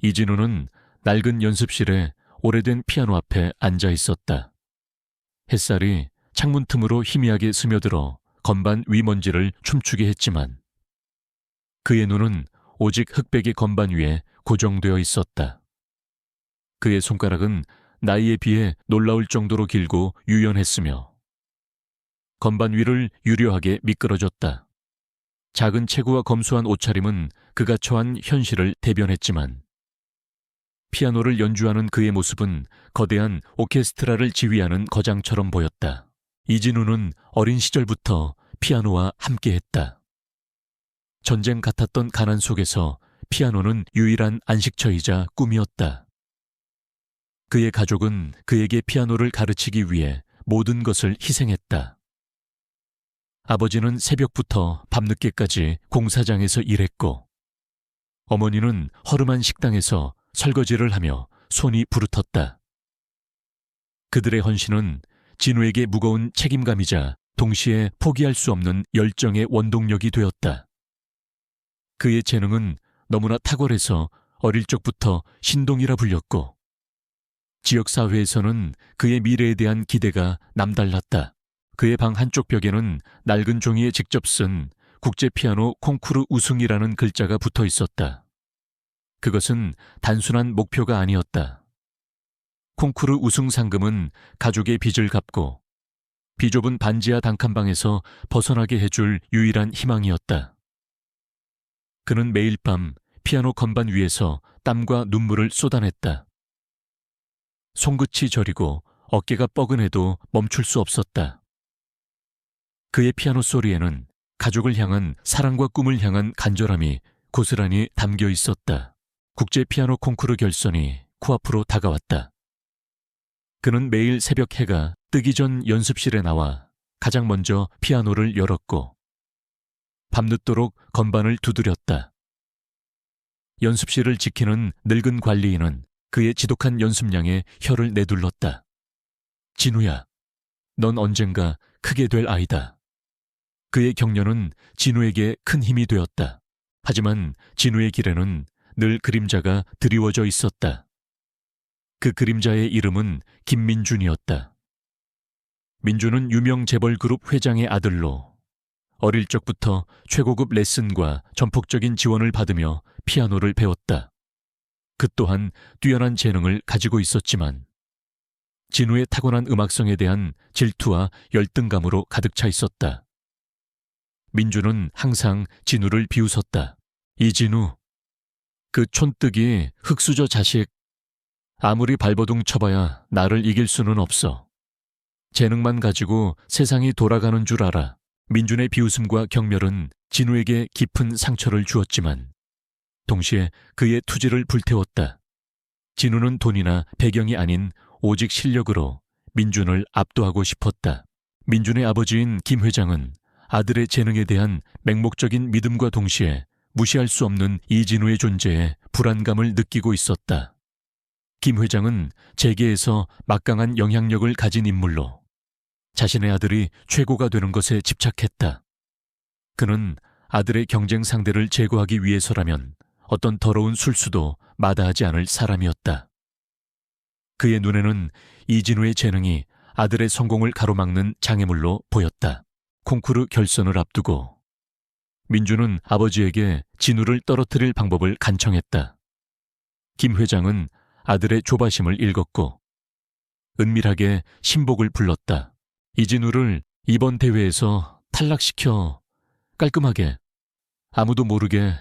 이진우는 낡은 연습실에 오래된 피아노 앞에 앉아 있었다. 햇살이 창문 틈으로 희미하게 스며들어 건반 위 먼지를 춤추게 했지만 그의 눈은 오직 흑백의 건반 위에 고정되어 있었다. 그의 손가락은 나이에 비해 놀라울 정도로 길고 유연했으며 건반 위를 유려하게 미끄러졌다. 작은 체구와 검소한 옷차림은 그가 처한 현실을 대변했지만 피아노를 연주하는 그의 모습은 거대한 오케스트라를 지휘하는 거장처럼 보였다. 이진우는 어린 시절부터 피아노와 함께했다. 전쟁 같았던 가난 속에서 피아노는 유일한 안식처이자 꿈이었다. 그의 가족은 그에게 피아노를 가르치기 위해 모든 것을 희생했다. 아버지는 새벽부터 밤늦게까지 공사장에서 일했고 어머니는 허름한 식당에서 설거지를 하며 손이 부르텄다. 그들의 헌신은 진우에게 무거운 책임감이자 동시에 포기할 수 없는 열정의 원동력이 되었다. 그의 재능은 너무나 탁월해서 어릴 적부터 신동이라 불렸고 지역사회에서는 그의 미래에 대한 기대가 남달랐다. 그의 방 한쪽 벽에는 낡은 종이에 직접 쓴 국제피아노 콩쿠르 우승이라는 글자가 붙어 있었다. 그것은 단순한 목표가 아니었다. 콩쿠르 우승 상금은 가족의 빚을 갚고 비좁은 반지하 단칸방에서 벗어나게 해줄 유일한 희망이었다. 그는 매일 밤 피아노 건반 위에서 땀과 눈물을 쏟아냈다. 손끝이 저리고 어깨가 뻐근해도 멈출 수 없었다. 그의 피아노 소리에는 가족을 향한 사랑과 꿈을 향한 간절함이 고스란히 담겨 있었다. 국제 피아노 콩쿠르 결선이 코앞으로 다가왔다. 그는 매일 새벽 해가 뜨기 전 연습실에 나와 가장 먼저 피아노를 열었고 밤늦도록 건반을 두드렸다. 연습실을 지키는 늙은 관리인은 그의 지독한 연습량에 혀를 내둘렀다. 진우야, 넌 언젠가 크게 될 아이다. 그의 격려는 진우에게 큰 힘이 되었다. 하지만 진우의 길에는 늘 그림자가 드리워져 있었다. 그 그림자의 이름은 김민준이었다. 민준은 유명 재벌 그룹 회장의 아들로 어릴 적부터 최고급 레슨과 전폭적인 지원을 받으며 피아노를 배웠다. 그 또한 뛰어난 재능을 가지고 있었지만 진우의 타고난 음악성에 대한 질투와 열등감으로 가득 차 있었다. 민주는 항상 진우를 비웃었다. 이진우, 그 촌뜨기 흙수저 자식, 아무리 발버둥 쳐봐야 나를 이길 수는 없어. 재능만 가지고 세상이 돌아가는 줄 알아. 민준의 비웃음과 경멸은 진우에게 깊은 상처를 주었지만 동시에 그의 투지를 불태웠다. 진우는 돈이나 배경이 아닌 오직 실력으로 민준을 압도하고 싶었다. 민준의 아버지인 김 회장은 아들의 재능에 대한 맹목적인 믿음과 동시에 무시할 수 없는 이진우의 존재에 불안감을 느끼고 있었다. 김 회장은 재계에서 막강한 영향력을 가진 인물로 자신의 아들이 최고가 되는 것에 집착했다. 그는 아들의 경쟁 상대를 제거하기 위해서라면 어떤 더러운 술수도 마다하지 않을 사람이었다. 그의 눈에는 이진우의 재능이 아들의 성공을 가로막는 장애물로 보였다. 콩쿠르 결선을 앞두고 민주는 아버지에게 진우를 떨어뜨릴 방법을 간청했다. 김 회장은 아들의 조바심을 읽었고 은밀하게 신복을 불렀다. 이진우를 이번 대회에서 탈락시켜 깔끔하게 아무도 모르게.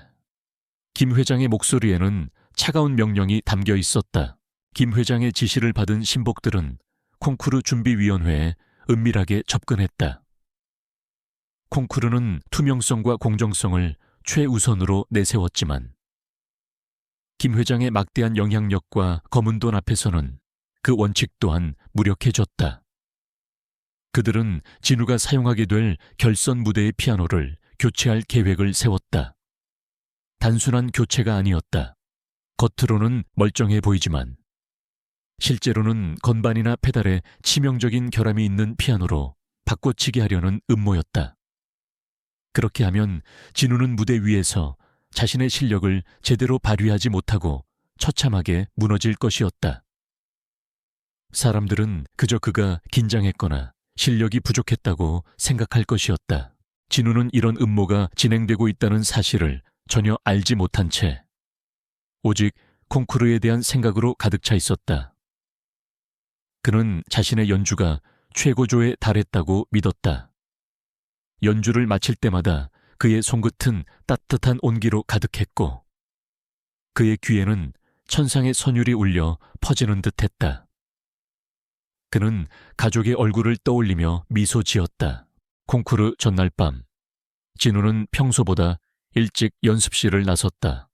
김 회장의 목소리에는 차가운 명령이 담겨 있었다. 김 회장의 지시를 받은 신복들은 콩쿠르 준비위원회에 은밀하게 접근했다. 콩쿠르는 투명성과 공정성을 최우선으로 내세웠지만 김 회장의 막대한 영향력과 검은 돈 앞에서는 그 원칙 또한 무력해졌다. 그들은 진우가 사용하게 될 결선 무대의 피아노를 교체할 계획을 세웠다. 단순한 교체가 아니었다. 겉으로는 멀쩡해 보이지만 실제로는 건반이나 페달에 치명적인 결함이 있는 피아노로 바꿔치기 하려는 음모였다. 그렇게 하면 진우는 무대 위에서 자신의 실력을 제대로 발휘하지 못하고 처참하게 무너질 것이었다. 사람들은 그저 그가 긴장했거나 실력이 부족했다고 생각할 것이었다. 진우는 이런 음모가 진행되고 있다는 사실을 전혀 알지 못한 채 오직 콩쿠르에 대한 생각으로 가득 차 있었다. 그는 자신의 연주가 최고조에 달했다고 믿었다. 연주를 마칠 때마다 그의 손끝은 따뜻한 온기로 가득했고 그의 귀에는 천상의 선율이 울려 퍼지는 듯했다. 그는 가족의 얼굴을 떠올리며 미소 지었다. 콩쿠르 전날 밤, 진우는 평소보다 일찍 연습실을 나섰다.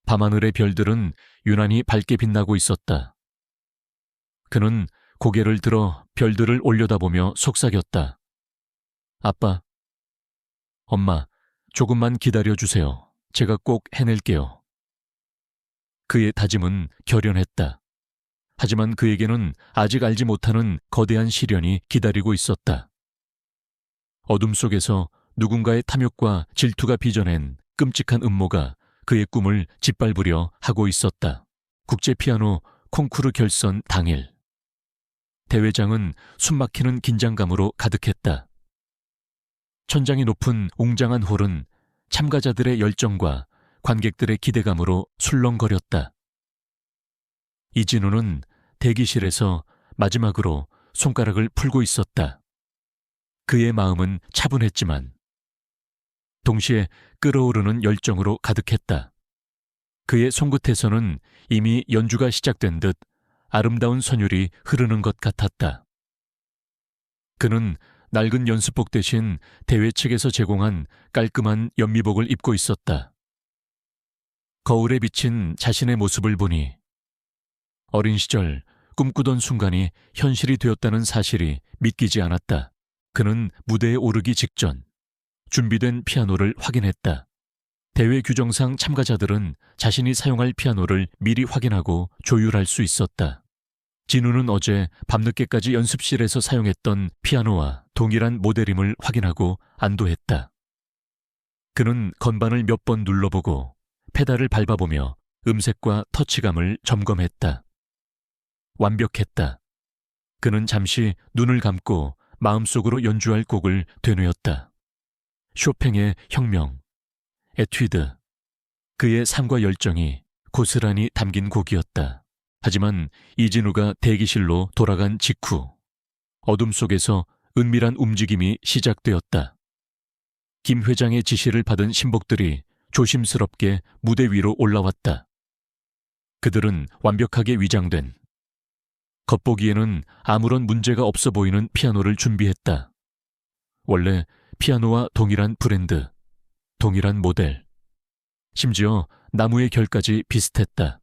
밤하늘의 별들은 유난히 밝게 빛나고 있었다. 그는 고개를 들어 별들을 올려다보며 속삭였다. 아빠, 엄마, 조금만 기다려주세요. 제가 꼭 해낼게요. 그의 다짐은 결연했다. 하지만 그에게는 아직 알지 못하는 거대한 시련이 기다리고 있었다. 어둠 속에서 누군가의 탐욕과 질투가 빚어낸 끔찍한 음모가 그의 꿈을 짓밟으려 하고 있었다. 국제피아노 콩쿠르 결선 당일. 대회장은 숨막히는 긴장감으로 가득했다. 천장이 높은 웅장한 홀은 참가자들의 열정과 관객들의 기대감으로 술렁거렸다. 이진우는 대기실에서 마지막으로 손가락을 풀고 있었다. 그의 마음은 차분했지만 동시에 끓어오르는 열정으로 가득했다. 그의 손끝에서는 이미 연주가 시작된 듯 아름다운 선율이 흐르는 것 같았다. 그는 낡은 연습복 대신 대회 측에서 제공한 깔끔한 연미복을 입고 있었다. 거울에 비친 자신의 모습을 보니 어린 시절 꿈꾸던 순간이 현실이 되었다는 사실이 믿기지 않았다. 그는 무대에 오르기 직전 준비된 피아노를 확인했다. 대회 규정상 참가자들은 자신이 사용할 피아노를 미리 확인하고 조율할 수 있었다. 진우는 어제 밤늦게까지 연습실에서 사용했던 피아노와 동일한 모델임을 확인하고 안도했다. 그는 건반을 몇 번 눌러보고 페달을 밟아보며 음색과 터치감을 점검했다. 완벽했다. 그는 잠시 눈을 감고 마음속으로 연주할 곡을 되뇌었다. 쇼팽의 혁명, 에튜드, 그의 삶과 열정이 고스란히 담긴 곡이었다. 하지만 이진우가 대기실로 돌아간 직후 어둠 속에서 은밀한 움직임이 시작되었다. 김 회장의 지시를 받은 신복들이 조심스럽게 무대 위로 올라왔다. 그들은 완벽하게 위장된 겉보기에는 아무런 문제가 없어 보이는 피아노를 준비했다. 원래 피아노와 동일한 브랜드, 동일한 모델, 심지어 나무의 결까지 비슷했다.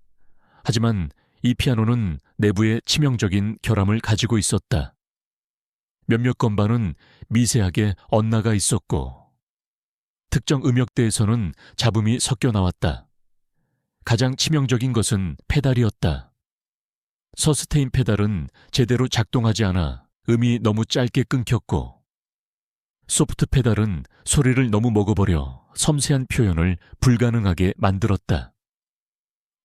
하지만 이 피아노는 내부에 치명적인 결함을 가지고 있었다. 몇몇 건반은 미세하게 엇나가 있었고 특정 음역대에서는 잡음이 섞여 나왔다. 가장 치명적인 것은 페달이었다. 서스테인 페달은 제대로 작동하지 않아 음이 너무 짧게 끊겼고 소프트 페달은 소리를 너무 먹어버려 섬세한 표현을 불가능하게 만들었다.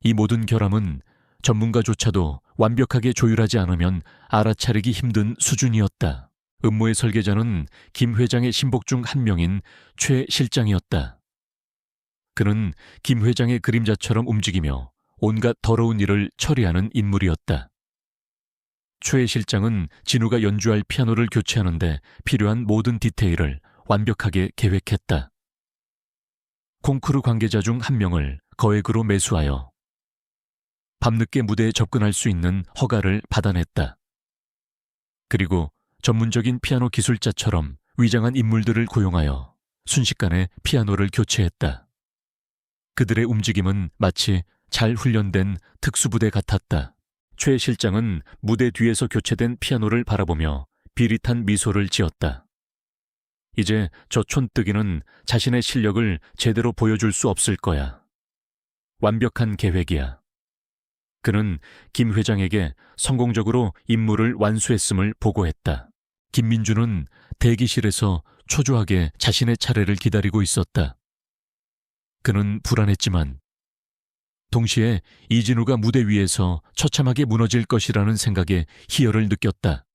이 모든 결함은 전문가조차도 완벽하게 조율하지 않으면 알아차리기 힘든 수준이었다. 음모의 설계자는 김 회장의 신복 중 한 명인 최 실장이었다. 그는 김 회장의 그림자처럼 움직이며 온갖 더러운 일을 처리하는 인물이었다. 최 실장은 진우가 연주할 피아노를 교체하는데 필요한 모든 디테일을 완벽하게 계획했다. 콩쿠르 관계자 중 한 명을 거액으로 매수하여 밤늦게 무대에 접근할 수 있는 허가를 받아냈다. 그리고 전문적인 피아노 기술자처럼 위장한 인물들을 고용하여 순식간에 피아노를 교체했다. 그들의 움직임은 마치 잘 훈련된 특수부대 같았다. 최 실장은 무대 뒤에서 교체된 피아노를 바라보며 비릿한 미소를 지었다. 이제 저 촌뜨기는 자신의 실력을 제대로 보여줄 수 없을 거야. 완벽한 계획이야. 그는 김 회장에게 성공적으로 임무를 완수했음을 보고했다. 김민주는 대기실에서 초조하게 자신의 차례를 기다리고 있었다. 그는 불안했지만 동시에 이진우가 무대 위에서 처참하게 무너질 것이라는 생각에 희열을 느꼈다.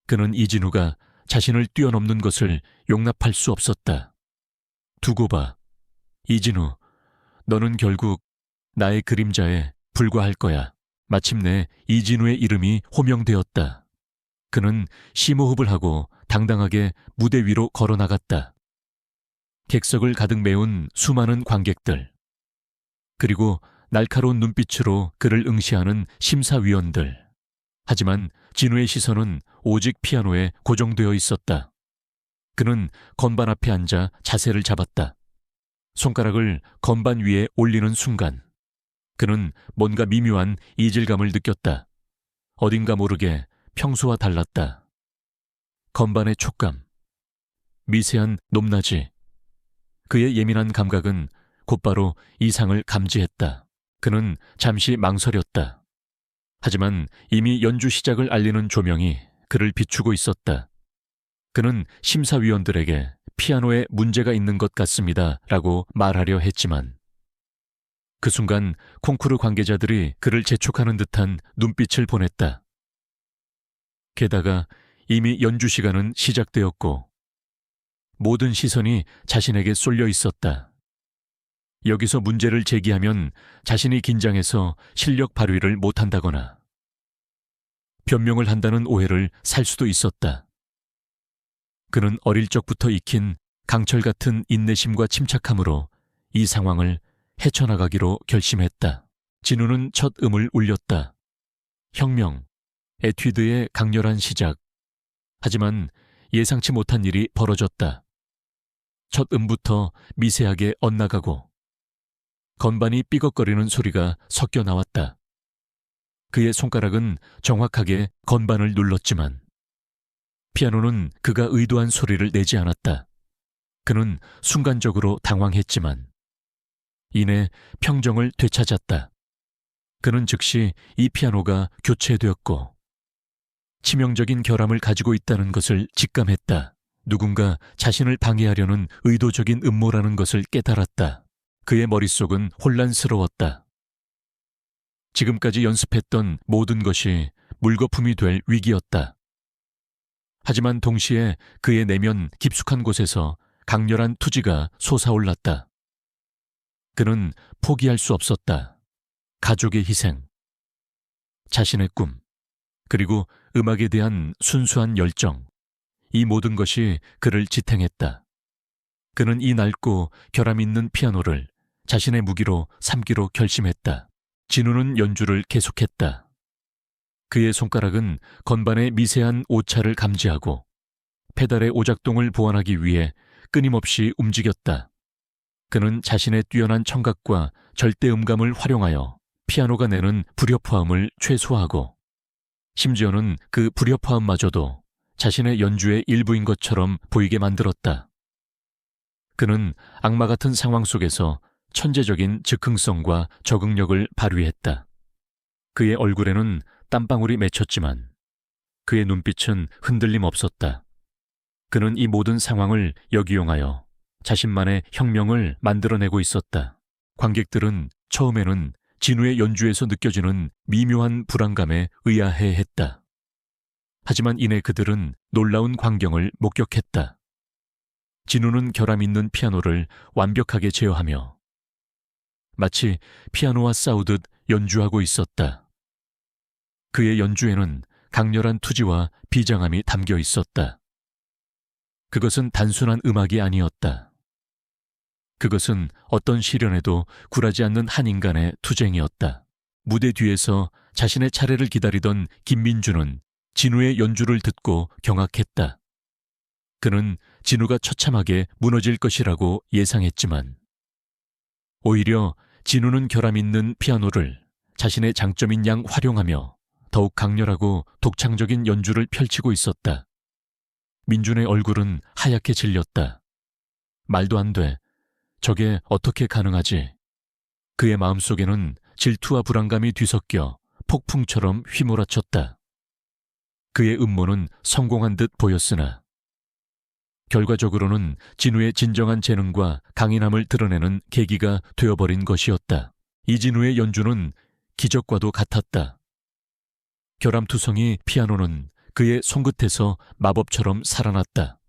그는 이진우가 자신을 뛰어넘는 것을 용납할 수 없었다. 두고 봐. 이진우, 너는 결국 나의 그림자에 불과할 거야. 마침내 이진우의 이름이 호명되었다. 그는 심호흡을 하고 당당하게 무대 위로 걸어나갔다. 객석을 가득 메운 수많은 관객들, 그리고 날카로운 눈빛으로 그를 응시하는 심사위원들. 하지만 진우의 시선은 오직 피아노에 고정되어 있었다. 그는 건반 앞에 앉아 자세를 잡았다. 손가락을 건반 위에 올리는 순간 그는 뭔가 미묘한 이질감을 느꼈다. 어딘가 모르게 평소와 달랐다. 건반의 촉감, 미세한 높낮이, 그의 예민한 감각은 곧바로 이상을 감지했다. 그는 잠시 망설였다. 하지만 이미 연주 시작을 알리는 조명이 그를 비추고 있었다. 그는 심사위원들에게 피아노에 문제가 있는 것 같습니다 라고 말하려 했지만 그 순간 콩쿠르 관계자들이 그를 재촉하는 듯한 눈빛을 보냈다. 게다가 이미 연주 시간은 시작되었고 모든 시선이 자신에게 쏠려 있었다. 여기서 문제를 제기하면 자신이 긴장해서 실력 발휘를 못한다거나 변명을 한다는 오해를 살 수도 있었다. 그는 어릴 적부터 익힌 강철 같은 인내심과 침착함으로 이 상황을 헤쳐나가기로 결심했다. 진우는 첫 음을 울렸다. 혁명, 에튜드의 강렬한 시작. 하지만 예상치 못한 일이 벌어졌다. 첫 음부터 미세하게 엇나가고 건반이 삐걱거리는 소리가 섞여 나왔다. 그의 손가락은 정확하게 건반을 눌렀지만 피아노는 그가 의도한 소리를 내지 않았다. 그는 순간적으로 당황했지만 이내 평정을 되찾았다. 그는 즉시 이 피아노가 교체되었고 치명적인 결함을 가지고 있다는 것을 직감했다. 누군가 자신을 방해하려는 의도적인 음모라는 것을 깨달았다. 그의 머릿속은 혼란스러웠다. 지금까지 연습했던 모든 것이 물거품이 될 위기였다. 하지만 동시에 그의 내면 깊숙한 곳에서 강렬한 투지가 솟아올랐다. 그는 포기할 수 없었다. 가족의 희생, 자신의 꿈, 그리고 음악에 대한 순수한 열정, 이 모든 것이 그를 지탱했다. 그는 이 낡고 결함 있는 피아노를 자신의 무기로 삼기로 결심했다. 진우는 연주를 계속했다. 그의 손가락은 건반의 미세한 오차를 감지하고 페달의 오작동을 보완하기 위해 끊임없이 움직였다. 그는 자신의 뛰어난 청각과 절대 음감을 활용하여 피아노가 내는 불협화음을 최소화하고 심지어는 그 불협화음마저도 자신의 연주의 일부인 것처럼 보이게 만들었다. 그는 악마 같은 상황 속에서 천재적인 즉흥성과 적응력을 발휘했다. 그의 얼굴에는 땀방울이 맺혔지만 그의 눈빛은 흔들림 없었다. 그는 이 모든 상황을 역이용하여 자신만의 혁명을 만들어내고 있었다. 관객들은 처음에는 진우의 연주에서 느껴지는 미묘한 불안감에 의아해했다. 하지만 이내 그들은 놀라운 광경을 목격했다. 진우는 결함 있는 피아노를 완벽하게 제어하며 마치 피아노와 싸우듯 연주하고 있었다. 그의 연주에는 강렬한 투지와 비장함이 담겨 있었다. 그것은 단순한 음악이 아니었다. 그것은 어떤 시련에도 굴하지 않는 한 인간의 투쟁이었다. 무대 뒤에서 자신의 차례를 기다리던 김민주는 진우의 연주를 듣고 경악했다. 그는 진우가 처참하게 무너질 것이라고 예상했지만 오히려 진우는 결함 있는 피아노를 자신의 장점인 양 활용하며 더욱 강렬하고 독창적인 연주를 펼치고 있었다. 민준의 얼굴은 하얗게 질렸다. 말도 안 돼. 저게 어떻게 가능하지? 그의 마음속에는 질투와 불안감이 뒤섞여 폭풍처럼 휘몰아쳤다. 그의 음모는 성공한 듯 보였으나 결과적으로는 진우의 진정한 재능과 강인함을 드러내는 계기가 되어버린 것이었다. 이진우의 연주는 기적과도 같았다. 결함투성이 피아노는 그의 손끝에서 마법처럼 살아났다.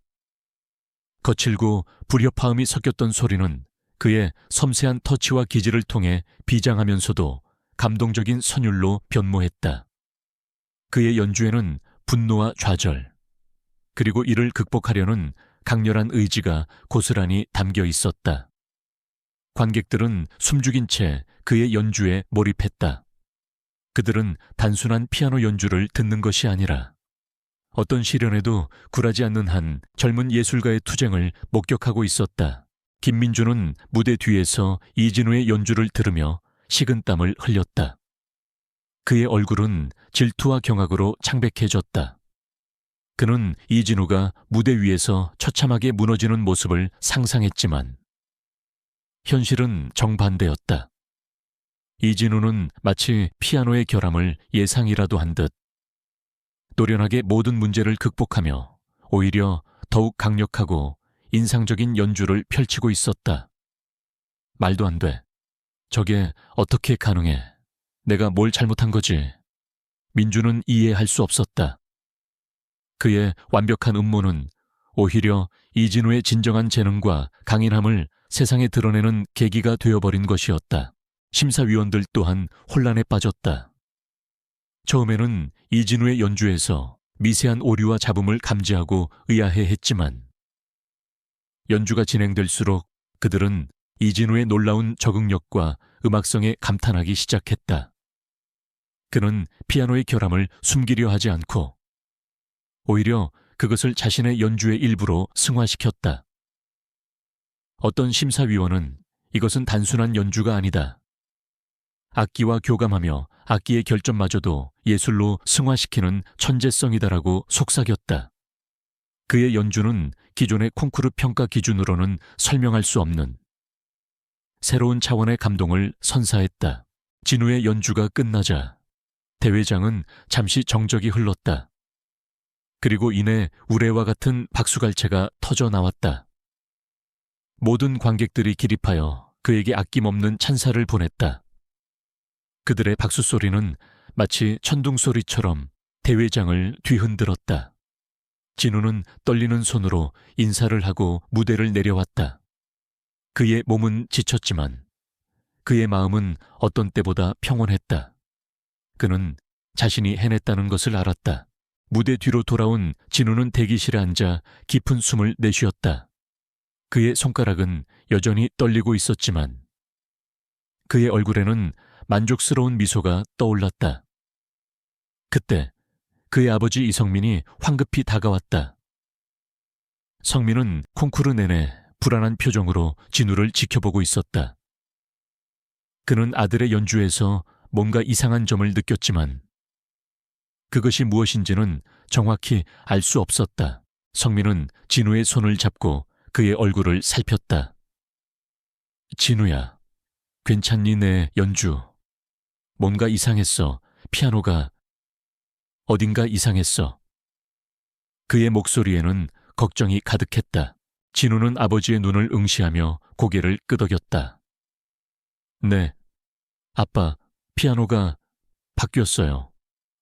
거칠고 불협화음이 섞였던 소리는 그의 섬세한 터치와 기질을 통해 비장하면서도 감동적인 선율로 변모했다. 그의 연주에는 분노와 좌절, 그리고 이를 극복하려는 강렬한 의지가 고스란히 담겨 있었다. 관객들은 숨죽인 채 그의 연주에 몰입했다. 그들은 단순한 피아노 연주를 듣는 것이 아니라 어떤 시련에도 굴하지 않는 한 젊은 예술가의 투쟁을 목격하고 있었다. 김민주는 무대 뒤에서 이진우의 연주를 들으며 식은땀을 흘렸다. 그의 얼굴은 질투와 경악으로 창백해졌다. 그는 이진우가 무대 위에서 처참하게 무너지는 모습을 상상했지만 현실은 정반대였다. 이진우는 마치 피아노의 결함을 예상이라도 한 듯 노련하게 모든 문제를 극복하며 오히려 더욱 강력하고 인상적인 연주를 펼치고 있었다. 말도 안 돼. 저게 어떻게 가능해? 내가 뭘 잘못한 거지? 민주는 이해할 수 없었다. 그의 완벽한 음모는 오히려 이진우의 진정한 재능과 강인함을 세상에 드러내는 계기가 되어버린 것이었다. 심사위원들 또한 혼란에 빠졌다. 처음에는 이진우의 연주에서 미세한 오류와 잡음을 감지하고 의아해했지만 연주가 진행될수록 그들은 이진우의 놀라운 적응력과 음악성에 감탄하기 시작했다. 그는 피아노의 결함을 숨기려 하지 않고 오히려 그것을 자신의 연주의 일부로 승화시켰다. 어떤 심사위원은 이것은 단순한 연주가 아니다. 악기와 교감하며 악기의 결점마저도 예술로 승화시키는 천재성이다라고 속삭였다. 그의 연주는 기존의 콩쿠르 평가 기준으로는 설명할 수 없는 새로운 차원의 감동을 선사했다. 진우의 연주가 끝나자 대회장은 잠시 정적이 흘렀다. 그리고 이내 우레와 같은 박수갈채가 터져 나왔다. 모든 관객들이 기립하여 그에게 아낌없는 찬사를 보냈다. 그들의 박수 소리는 마치 천둥 소리처럼 대회장을 뒤흔들었다. 진우는 떨리는 손으로 인사를 하고 무대를 내려왔다. 그의 몸은 지쳤지만 그의 마음은 어떤 때보다 평온했다. 그는 자신이 해냈다는 것을 알았다. 무대 뒤로 돌아온 진우는 대기실에 앉아 깊은 숨을 내쉬었다. 그의 손가락은 여전히 떨리고 있었지만 그의 얼굴에는 만족스러운 미소가 떠올랐다. 그때 그의 아버지 이성민이 황급히 다가왔다. 성민은 콩쿠르 내내 불안한 표정으로 진우를 지켜보고 있었다. 그는 아들의 연주에서 뭔가 이상한 점을 느꼈지만 그것이 무엇인지는 정확히 알 수 없었다. 성민은 진우의 손을 잡고 그의 얼굴을 살폈다. 진우야, 괜찮니 내 연주? 뭔가 이상했어. 피아노가 어딘가 이상했어. 그의 목소리에는 걱정이 가득했다. 진우는 아버지의 눈을 응시하며 고개를 끄덕였다. 네, 아빠, 피아노가 바뀌었어요.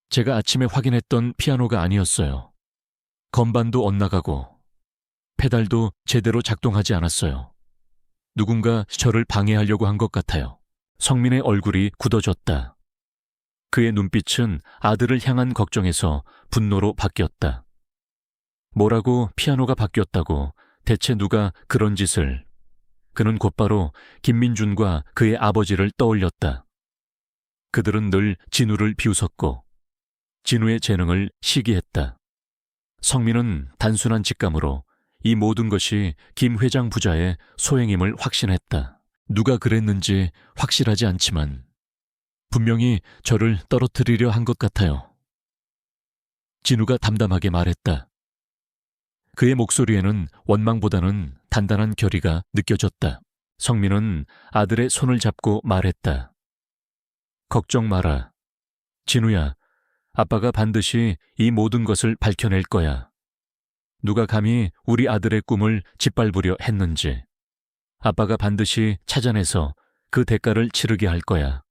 제가 아침에 확인했던 피아노가 아니었어요. 건반도 엇나가고 페달도 제대로 작동하지 않았어요. 누군가 저를 방해하려고 한 것 같아요. 성민의 얼굴이 굳어졌다. 그의 눈빛은 아들을 향한 걱정에서 분노로 바뀌었다. 뭐라고 피아노가 바뀌었다고 대체 누가 그런 짓을... 그는 곧바로 김민준과 그의 아버지를 떠올렸다. 그들은 늘 진우를 비웃었고 진우의 재능을 시기했다. 성민은 단순한 직감으로 이 모든 것이 김 회장 부자의 소행임을 확신했다. 누가 그랬는지 확실하지 않지만 분명히 저를 떨어뜨리려 한 것 같아요. 진우가 담담하게 말했다. 그의 목소리에는 원망보다는 단단한 결의가 느껴졌다. 성민은 아들의 손을 잡고 말했다. 걱정 마라. 진우야, 아빠가 반드시 이 모든 것을 밝혀낼 거야. 누가 감히 우리 아들의 꿈을 짓밟으려 했는지 아빠가 반드시 찾아내서 그 대가를 치르게 할 거야.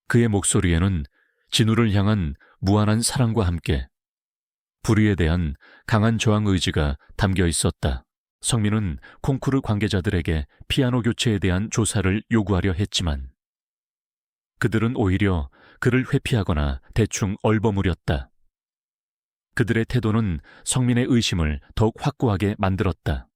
그의 목소리에는 진우를 향한 무한한 사랑과 함께 불의에 대한 강한 저항 의지가 담겨 있었다. 성민은 콩쿠르 관계자들에게 피아노 교체에 대한 조사를 요구하려 했지만 그들은 오히려 그를 회피하거나 대충 얼버무렸다. 그들의 태도는 성민의 의심을 더욱 확고하게 만들었다.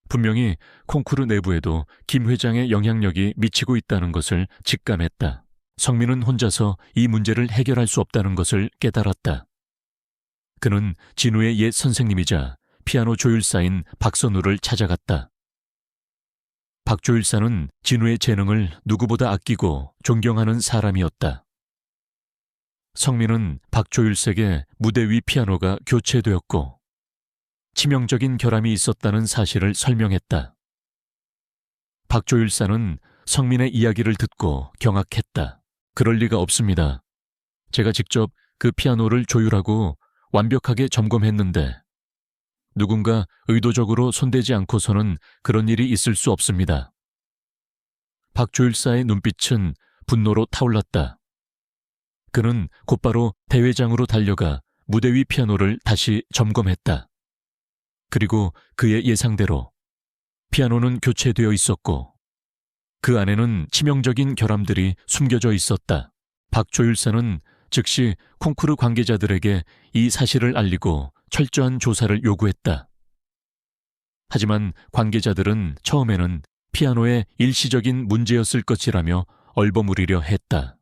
분명히 콩쿠르 내부에도 김 회장의 영향력이 미치고 있다는 것을 직감했다. 성민은 혼자서 이 문제를 해결할 수 없다는 것을 깨달았다. 그는 진우의 옛 선생님이자 피아노 조율사인 박선우를 찾아갔다. 박 조율사는 진우의 재능을 누구보다 아끼고 존경하는 사람이었다. 성민은 박 조율사에게 무대 위 피아노가 교체되었고 치명적인 결함이 있었다는 사실을 설명했다. 박 조율사는 성민의 이야기를 듣고 경악했다. 그럴 리가 없습니다. 제가 직접 그 피아노를 조율하고 완벽하게 점검했는데 누군가 의도적으로 손대지 않고서는 그런 일이 있을 수 없습니다. 박 조율사의 눈빛은 분노로 타올랐다. 그는 곧바로 대회장으로 달려가 무대 위 피아노를 다시 점검했다. 그리고 그의 예상대로 피아노는 교체되어 있었고 그 안에는 치명적인 결함들이 숨겨져 있었다. 박 조율사는 즉시 콩쿠르 관계자들에게 이 사실을 알리고 철저한 조사를 요구했다. 하지만 관계자들은 처음에는 피아노의 일시적인 문제였을 것이라며 얼버무리려 했다.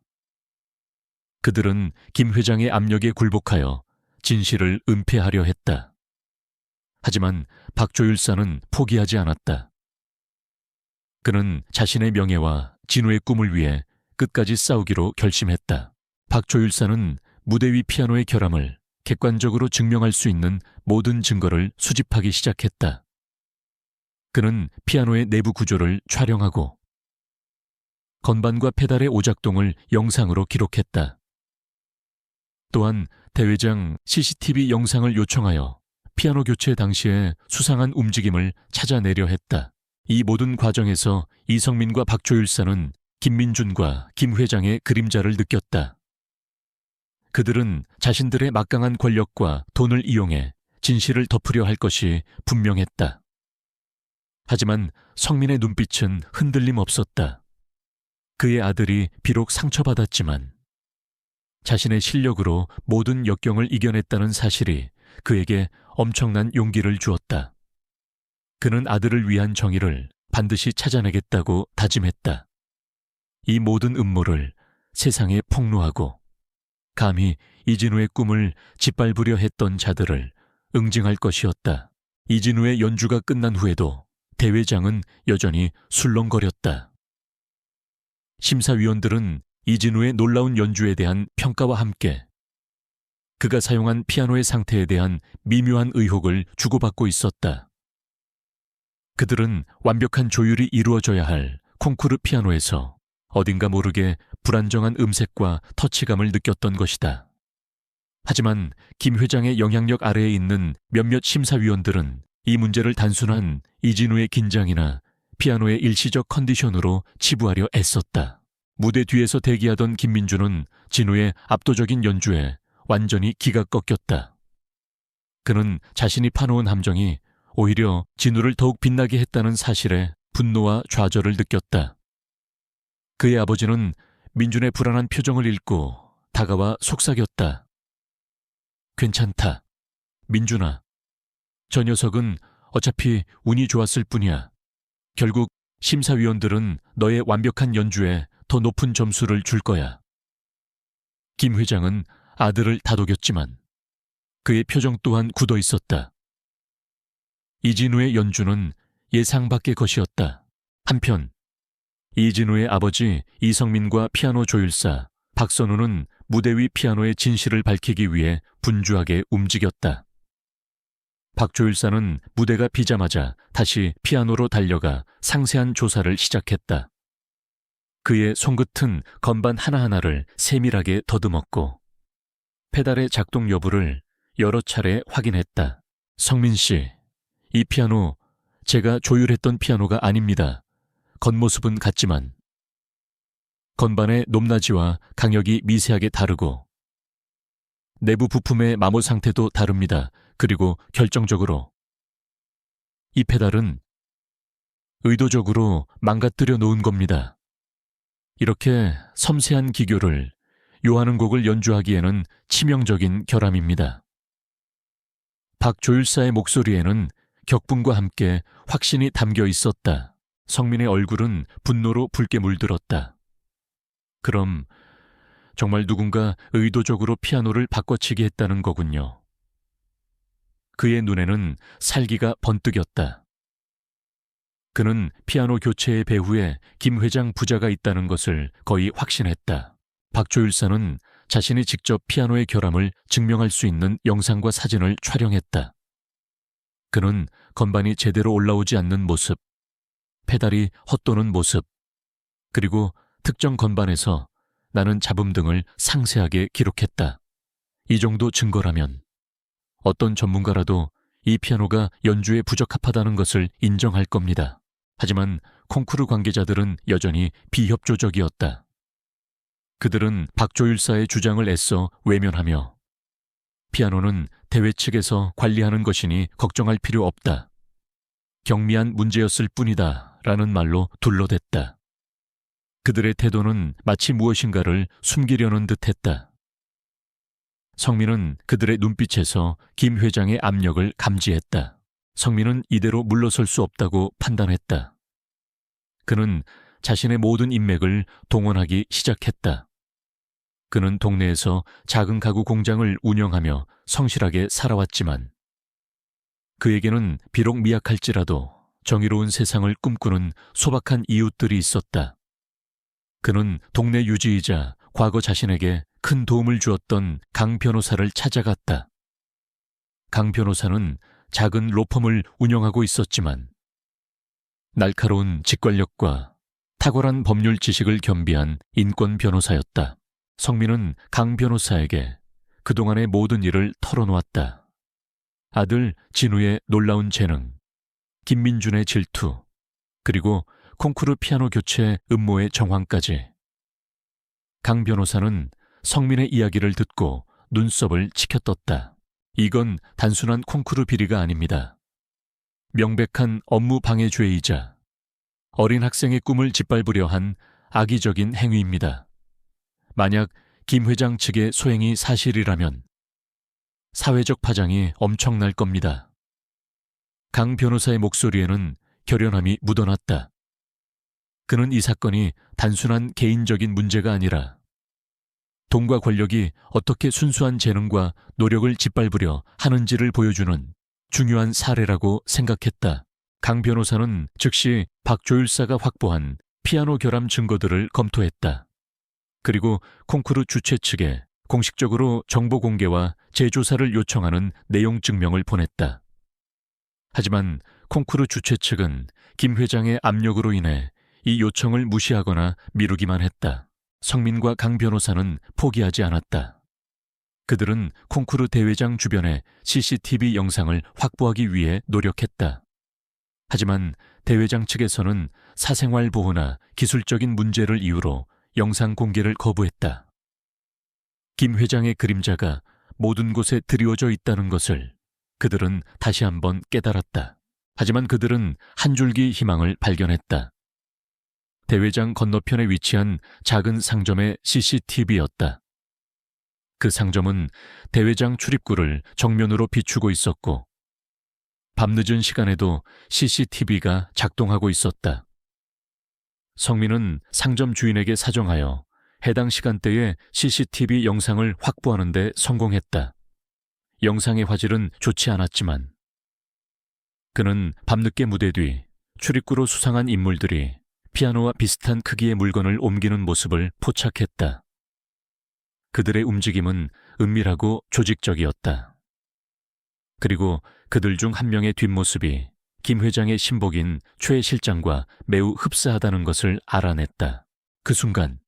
그들은 김 회장의 압력에 굴복하여 진실을 은폐하려 했다. 하지만 박 조율사는 포기하지 않았다. 그는 자신의 명예와 진우의 꿈을 위해 끝까지 싸우기로 결심했다. 박 조율사는 무대 위 피아노의 결함을 객관적으로 증명할 수 있는 모든 증거를 수집하기 시작했다. 그는 피아노의 내부 구조를 촬영하고 건반과 페달의 오작동을 영상으로 기록했다. 또한 대회장 CCTV 영상을 요청하여 피아노 교체 당시의 수상한 움직임을 찾아내려 했다. 이 모든 과정에서 이성민과 박조율사는 김민준과 김 회장의 그림자를 느꼈다. 그들은 자신들의 막강한 권력과 돈을 이용해 진실을 덮으려 할 것이 분명했다. 하지만 성민의 눈빛은 흔들림 없었다. 그의 아들이 비록 상처받았지만 자신의 실력으로 모든 역경을 이겨냈다는 사실이 그에게 엄청난 용기를 주었다. 그는 아들을 위한 정의를 반드시 찾아내겠다고 다짐했다. 이 모든 음모를 세상에 폭로하고 감히 이진우의 꿈을 짓밟으려 했던 자들을 응징할 것이었다. 이진우의 연주가 끝난 후에도 대회장은 여전히 술렁거렸다. 심사위원들은 이진우의 놀라운 연주에 대한 평가와 함께 그가 사용한 피아노의 상태에 대한 미묘한 의혹을 주고받고 있었다. 그들은 완벽한 조율이 이루어져야 할 콩쿠르 피아노에서 어딘가 모르게 불안정한 음색과 터치감을 느꼈던 것이다. 하지만 김 회장의 영향력 아래에 있는 몇몇 심사위원들은 이 문제를 단순한 이진우의 긴장이나 피아노의 일시적 컨디션으로 치부하려 애썼다. 무대 뒤에서 대기하던 김민주는 진우의 압도적인 연주에 완전히 기가 꺾였다. 그는 자신이 파놓은 함정이 오히려 진우를 더욱 빛나게 했다는 사실에 분노와 좌절을 느꼈다. 그의 아버지는 민준의 불안한 표정을 읽고 다가와 속삭였다. 괜찮다. 민준아. 저 녀석은 어차피 운이 좋았을 뿐이야. 결국 심사위원들은 너의 완벽한 연주에 더 높은 점수를 줄 거야. 김 회장은 아들을 다독였지만 그의 표정 또한 굳어 있었다. 이진우의 연주는 예상 밖의 것이었다. 한편 이진우의 아버지 이성민과 피아노 조율사 박선우는 무대 위 피아노의 진실을 밝히기 위해 분주하게 움직였다. 박 조율사는 무대가 비자마자 다시 피아노로 달려가 상세한 조사를 시작했다. 그의 손끝은 건반 하나하나를 세밀하게 더듬었고 페달의 작동 여부를 여러 차례 확인했다. 성민 씨, 이 피아노 제가 조율했던 피아노가 아닙니다. 겉모습은 같지만 건반의 높낮이와 강역이 미세하게 다르고 내부 부품의 마모 상태도 다릅니다. 그리고 결정적으로 이 페달은 의도적으로 망가뜨려 놓은 겁니다. 이렇게 섬세한 기교를 요하는 곡을 연주하기에는 치명적인 결함입니다. 박조율사의 목소리에는 격분과 함께 확신이 담겨 있었다. 성민의 얼굴은 분노로 붉게 물들었다. 그럼 정말 누군가 의도적으로 피아노를 바꿔치기 했다는 거군요. 그의 눈에는 살기가 번뜩였다. 그는 피아노 교체의 배후에 김 회장 부자가 있다는 것을 거의 확신했다. 박조율사는 자신이 직접 피아노의 결함을 증명할 수 있는 영상과 사진을 촬영했다. 그는 건반이 제대로 올라오지 않는 모습, 페달이 헛도는 모습, 그리고 특정 건반에서 나는 잡음 등을 상세하게 기록했다. 이 정도 증거라면 어떤 전문가라도 이 피아노가 연주에 부적합하다는 것을 인정할 겁니다. 하지만 콩쿠르 관계자들은 여전히 비협조적이었다. 그들은 박조율사의 주장을 애써 외면하며 피아노는 대회 측에서 관리하는 것이니 걱정할 필요 없다. 경미한 문제였을 뿐이다 라는 말로 둘러댔다. 그들의 태도는 마치 무엇인가를 숨기려는 듯했다. 성민은 그들의 눈빛에서 김 회장의 압력을 감지했다. 성민은 이대로 물러설 수 없다고 판단했다. 그는 자신의 모든 인맥을 동원하기 시작했다. 그는 동네에서 작은 가구 공장을 운영하며 성실하게 살아왔지만 그에게는 비록 미약할지라도 정의로운 세상을 꿈꾸는 소박한 이웃들이 있었다. 그는 동네 유지이자 과거 자신에게 큰 도움을 주었던 강 변호사를 찾아갔다. 강 변호사는 작은 로펌을 운영하고 있었지만 날카로운 직관력과 탁월한 법률 지식을 겸비한 인권 변호사였다. 성민은 강 변호사에게 그동안의 모든 일을 털어놓았다. 아들 진우의 놀라운 재능, 김민준의 질투, 그리고 콩쿠르 피아노 교체 음모의 정황까지. 강 변호사는 성민의 이야기를 듣고 눈썹을 치켜떴다. 이건 단순한 콩쿠르 비리가 아닙니다. 명백한 업무 방해죄이자 어린 학생의 꿈을 짓밟으려 한 악의적인 행위입니다. 만약 김 회장 측의 소행이 사실이라면 사회적 파장이 엄청날 겁니다. 강 변호사의 목소리에는 결연함이 묻어났다. 그는 이 사건이 단순한 개인적인 문제가 아니라 돈과 권력이 어떻게 순수한 재능과 노력을 짓밟으려 하는지를 보여주는 중요한 사례라고 생각했다. 강 변호사는 즉시 박조율사가 확보한 피아노 결함 증거들을 검토했다. 그리고 콩쿠르 주최 측에 공식적으로 정보 공개와 재조사를 요청하는 내용 증명을 보냈다. 하지만 콩쿠르 주최 측은 김 회장의 압력으로 인해 이 요청을 무시하거나 미루기만 했다. 성민과 강 변호사는 포기하지 않았다. 그들은 콩쿠르 대회장 주변의 CCTV 영상을 확보하기 위해 노력했다. 하지만 대회장 측에서는 사생활 보호나 기술적인 문제를 이유로 영상 공개를 거부했다. 김 회장의 그림자가 모든 곳에 드리워져 있다는 것을 그들은 다시 한번 깨달았다. 하지만 그들은 한 줄기 희망을 발견했다. 대회장 건너편에 위치한 작은 상점의 CCTV였다. 그 상점은 대회장 출입구를 정면으로 비추고 있었고 밤늦은 시간에도 CCTV가 작동하고 있었다. 성민은 상점 주인에게 사정하여 해당 시간대에 CCTV 영상을 확보하는 데 성공했다. 영상의 화질은 좋지 않았지만 그는 밤늦게 무대 뒤 출입구로 수상한 인물들이 피아노와 비슷한 크기의 물건을 옮기는 모습을 포착했다. 그들의 움직임은 은밀하고 조직적이었다. 그리고 그들 중 한 명의 뒷모습이 김 회장의 신복인 최 실장과 매우 흡사하다는 것을 알아냈다. 그 순간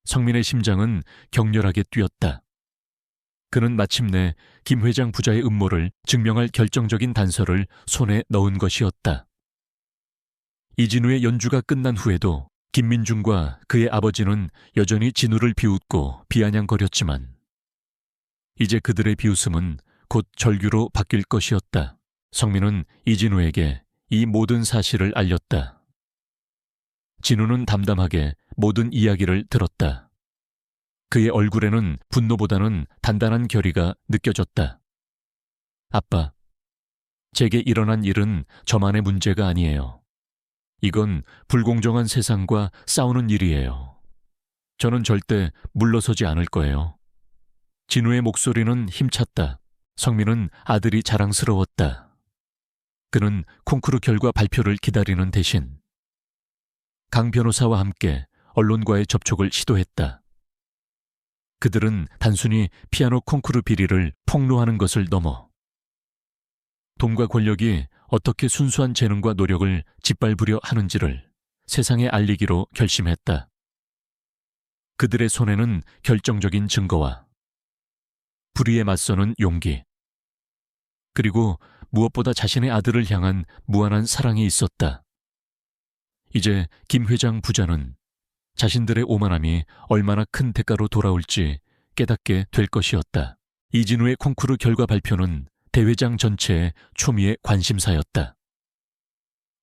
성민의 심장은 격렬하게 뛰었다. 그는 마침내 김 회장 부자의 음모를 증명할 결정적인 단서를 손에 넣은 것이었다. 이진우의 연주가 끝난 후에도 김민준과 그의 아버지는 여전히 진우를 비웃고 비아냥거렸지만 이제 그들의 비웃음은 곧 절규로 바뀔 것이었다. 성민은 이진우에게 이 모든 사실을 알렸다. 진우는 담담하게 모든 이야기를 들었다. 그의 얼굴에는 분노보다는 단단한 결의가 느껴졌다. 아빠, 제게 일어난 일은 저만의 문제가 아니에요. 이건 불공정한 세상과 싸우는 일이에요. 저는 절대 물러서지 않을 거예요. 진우의 목소리는 힘찼다. 성민은 아들이 자랑스러웠다. 그는 콩쿠르 결과 발표를 기다리는 대신 강 변호사와 함께 언론과의 접촉을 시도했다. 그들은 단순히 피아노 콩쿠르 비리를 폭로하는 것을 넘어 돈과 권력이 어떻게 순수한 재능과 노력을 짓밟으려 하는지를 세상에 알리기로 결심했다. 그들의 손에는 결정적인 증거와 불의에 맞서는 용기, 그리고 무엇보다 자신의 아들을 향한 무한한 사랑이 있었다. 이제 김 회장 부자는 자신들의 오만함이 얼마나 큰 대가로 돌아올지 깨닫게 될 것이었다. 이진우의 콩쿠르 결과 발표는 대회장 전체의 초미의 관심사였다.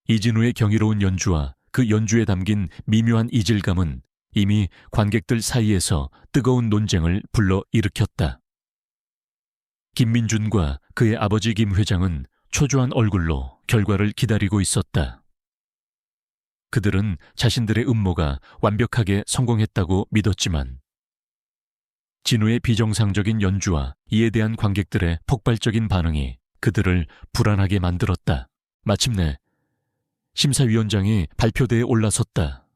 이진우의 경이로운 연주와 그 연주에 담긴 미묘한 이질감은 이미 관객들 사이에서 뜨거운 논쟁을 불러 일으켰다. 김민준과 그의 아버지 김 회장은 초조한 얼굴로 결과를 기다리고 있었다. 그들은 자신들의 음모가 완벽하게 성공했다고 믿었지만 진우의 비정상적인 연주와 이에 대한 관객들의 폭발적인 반응이 그들을 불안하게 만들었다. 마침내 심사위원장이 발표대에 올라섰다.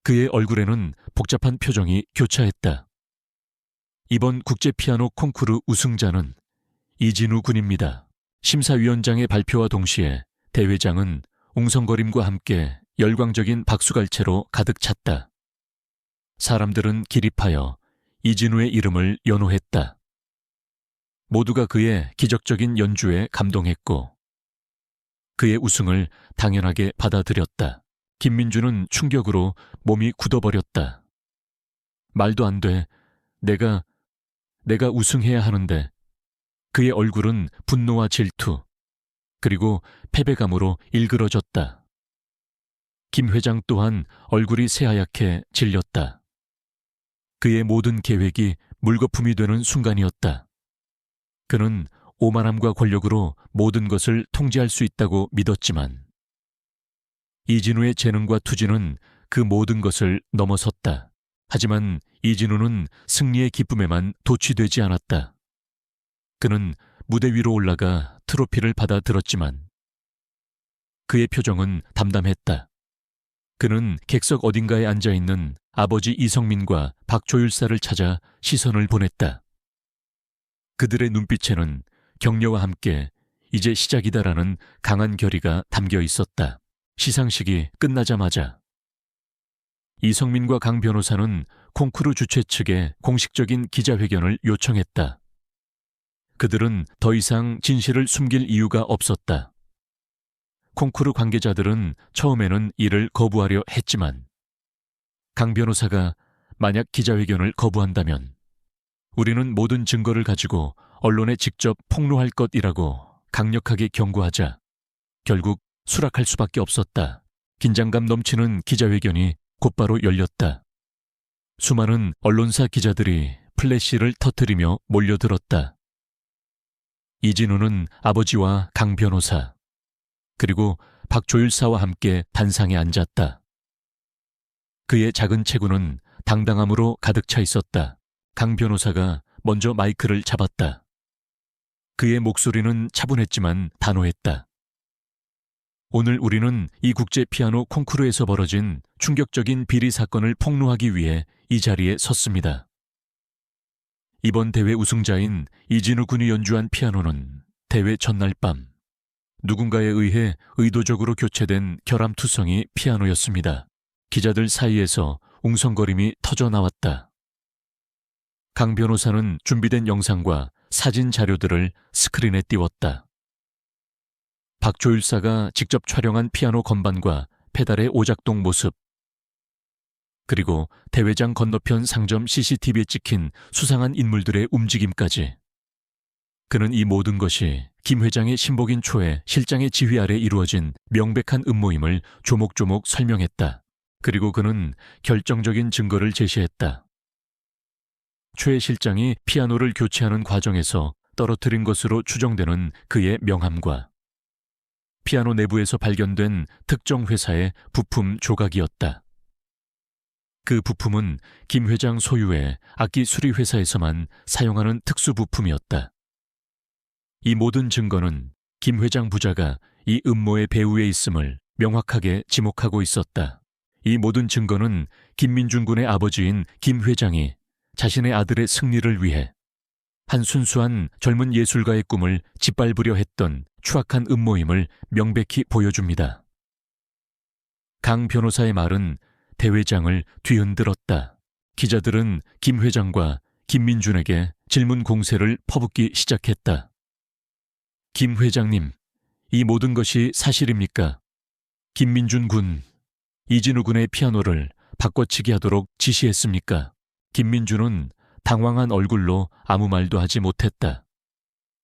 그의 얼굴에는 복잡한 표정이 교차했다. 이번 국제피아노 콩쿠르 우승자는 이진우 군입니다. 심사위원장의 발표와 동시에 대회장은 웅성거림과 함께 열광적인 박수갈채로 가득 찼다. 사람들은 기립하여 이진우의 이름을 연호했다. 모두가 그의 기적적인 연주에 감동했고 그의 우승을 당연하게 받아들였다. 김민주는 충격으로 몸이 굳어버렸다. 말도 안 돼. 내가 우승해야 하는데. 그의 얼굴은 분노와 질투, 그리고 패배감으로 일그러졌다. 김 회장 또한 얼굴이 새하얗게 질렸다. 그의 모든 계획이 물거품이 되는 순간이었다. 그는 오만함과 권력으로 모든 것을 통제할 수 있다고 믿었지만 이진우의 재능과 투지는 그 모든 것을 넘어섰다. 하지만 이진우는 승리의 기쁨에만 도취되지 않았다. 그는 무대 위로 올라가 트로피를 받아 들었지만 그의 표정은 담담했다. 그는 객석 어딘가에 앉아있는 아버지 이성민과 박조율사를 찾아 시선을 보냈다. 그들의 눈빛에는 격려와 함께 이제 시작이다라는 강한 결의가 담겨 있었다. 시상식이 끝나자마자 이성민과 강 변호사는 콩쿠르 주최 측에 공식적인 기자회견을 요청했다. 그들은 더 이상 진실을 숨길 이유가 없었다. 콩쿠르 관계자들은 처음에는 이를 거부하려 했지만 강 변호사가 만약 기자회견을 거부한다면 우리는 모든 증거를 가지고 언론에 직접 폭로할 것이라고 강력하게 경고하자 결국 수락할 수밖에 없었다. 긴장감 넘치는 기자회견이 곧바로 열렸다. 수많은 언론사 기자들이 플래시를 터뜨리며 몰려들었다. 이진우는 아버지와 강 변호사, 그리고 박조율사와 함께 단상에 앉았다. 그의 작은 체구는 당당함으로 가득 차 있었다. 강 변호사가 먼저 마이크를 잡았다. 그의 목소리는 차분했지만 단호했다. 오늘 우리는 이 국제 피아노 콩쿠르에서 벌어진 충격적인 비리 사건을 폭로하기 위해 이 자리에 섰습니다. 이번 대회 우승자인 이진우 군이 연주한 피아노는 대회 전날 밤 누군가에 의해 의도적으로 교체된 결함투성이 피아노였습니다. 기자들 사이에서 웅성거림이 터져 나왔다. 강 변호사는 준비된 영상과 사진 자료들을 스크린에 띄웠다. 박조율사가 직접 촬영한 피아노 건반과 페달의 오작동 모습, 그리고 대회장 건너편 상점 CCTV에 찍힌 수상한 인물들의 움직임까지. 그는 이 모든 것이 김 회장의 신복인 초에 실장의 지휘 아래 이루어진 명백한 음모임을 조목조목 설명했다. 그리고 그는 결정적인 증거를 제시했다. 최 실장이 피아노를 교체하는 과정에서 떨어뜨린 것으로 추정되는 그의 명함과 피아노 내부에서 발견된 특정 회사의 부품 조각이었다. 그 부품은 김 회장 소유의 악기 수리 회사에서만 사용하는 특수 부품이었다. 이 모든 증거는 김 회장 부자가 이 음모의 배후에 있음을 명확하게 지목하고 있었다. 이 모든 증거는 김민준 군의 아버지인 김 회장이 자신의 아들의 승리를 위해 한 순수한 젊은 예술가의 꿈을 짓밟으려 했던 추악한 음모임을 명백히 보여줍니다. 강 변호사의 말은 대 회장을 뒤흔들었다. 기자들은 김 회장과 김민준에게 질문 공세를 퍼붓기 시작했다. 김 회장님, 이 모든 것이 사실입니까? 김민준 군, 이진우 군의 피아노를 바꿔치기 하도록 지시했습니까? 김민준은 당황한 얼굴로 아무 말도 하지 못했다.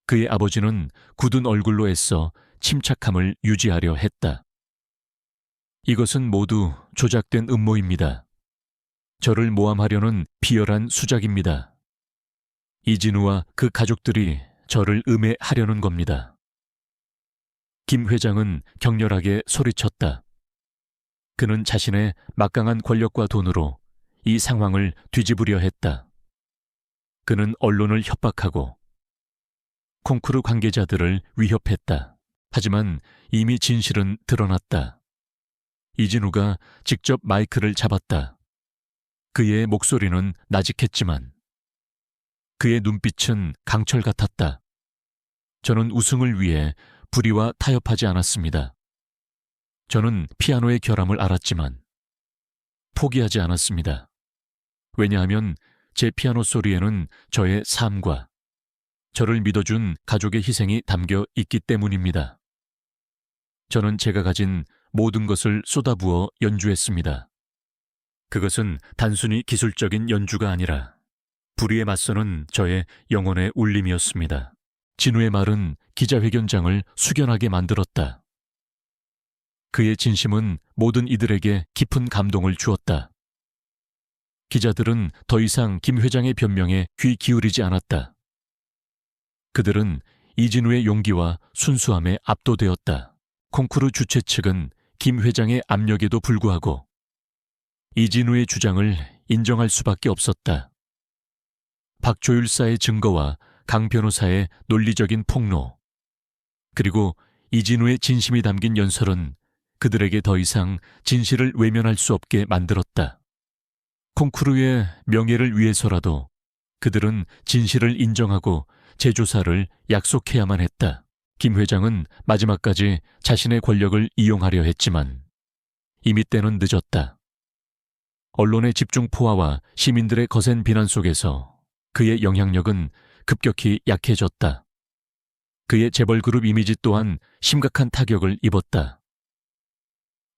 그의 아버지는 굳은 얼굴로 애써 침착함을 유지하려 했다. 이것은 모두 조작된 음모입니다. 저를 모함하려는 비열한 수작입니다. 이진우와 그 가족들이 저를 음해하려는 겁니다. 김 회장은 격렬하게 소리쳤다. 그는 자신의 막강한 권력과 돈으로 이 상황을 뒤집으려 했다. 그는 언론을 협박하고 콩쿠르 관계자들을 위협했다. 하지만 이미 진실은 드러났다. 이진우가 직접 마이크를 잡았다. 그의 목소리는 나직했지만 그의 눈빛은 강철 같았다. 저는 우승을 위해 불의와 타협하지 않았습니다. 저는 피아노의 결함을 알았지만 포기하지 않았습니다. 왜냐하면 제 피아노 소리에는 저의 삶과 저를 믿어준 가족의 희생이 담겨 있기 때문입니다. 저는 제가 가진 모든 것을 쏟아부어 연주했습니다. 그것은 단순히 기술적인 연주가 아니라 불의에 맞서는 저의 영혼의 울림이었습니다. 진우의 말은 기자회견장을 숙연하게 만들었다. 그의 진심은 모든 이들에게 깊은 감동을 주었다. 기자들은 더 이상 김 회장의 변명에 귀 기울이지 않았다. 그들은 이진우의 용기와 순수함에 압도되었다. 콩쿠르 주최 측은 김 회장의 압력에도 불구하고 이진우의 주장을 인정할 수밖에 없었다. 박조율사의 증거와 강 변호사의 논리적인 폭로, 그리고 이진우의 진심이 담긴 연설은 그들에게 더 이상 진실을 외면할 수 없게 만들었다. 콩쿠르의 명예를 위해서라도 그들은 진실을 인정하고 재조사를 약속해야만 했다. 김 회장은 마지막까지 자신의 권력을 이용하려 했지만 이미 때는 늦었다. 언론의 집중 포화와 시민들의 거센 비난 속에서 그의 영향력은 급격히 약해졌다. 그의 재벌그룹 이미지 또한 심각한 타격을 입었다.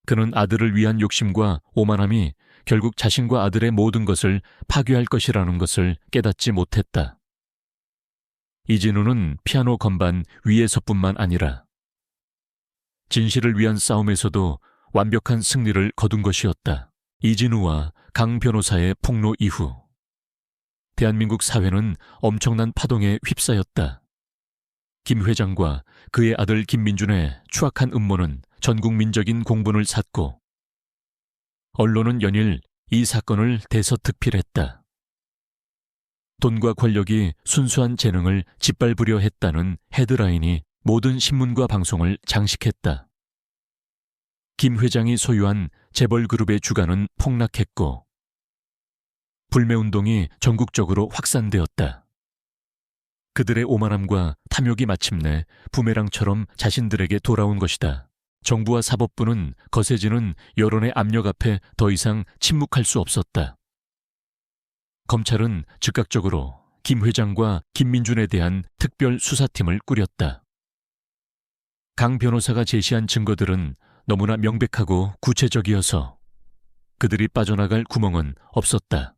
그는 아들을 위한 욕심과 오만함이 결국 자신과 아들의 모든 것을 파괴할 것이라는 것을 깨닫지 못했다. 이진우는 피아노 건반 위에서뿐만 아니라 진실을 위한 싸움에서도 완벽한 승리를 거둔 것이었다. 이진우와 강 변호사의 폭로 이후 대한민국 사회는 엄청난 파동에 휩싸였다. 김 회장과 그의 아들 김민준의 추악한 음모는 전 국민적인 공분을 샀고 언론은 연일 이 사건을 대서특필했다. 돈과 권력이 순수한 재능을 짓밟으려 했다는 헤드라인이 모든 신문과 방송을 장식했다. 김 회장이 소유한 재벌그룹의 주가는 폭락했고 불매운동이 전국적으로 확산되었다. 그들의 오만함과 탐욕이 마침내 부메랑처럼 자신들에게 돌아온 것이다. 정부와 사법부는 거세지는 여론의 압력 앞에 더 이상 침묵할 수 없었다. 검찰은 즉각적으로 김 회장과 김민준에 대한 특별 수사팀을 꾸렸다. 강 변호사가 제시한 증거들은 너무나 명백하고 구체적이어서 그들이 빠져나갈 구멍은 없었다.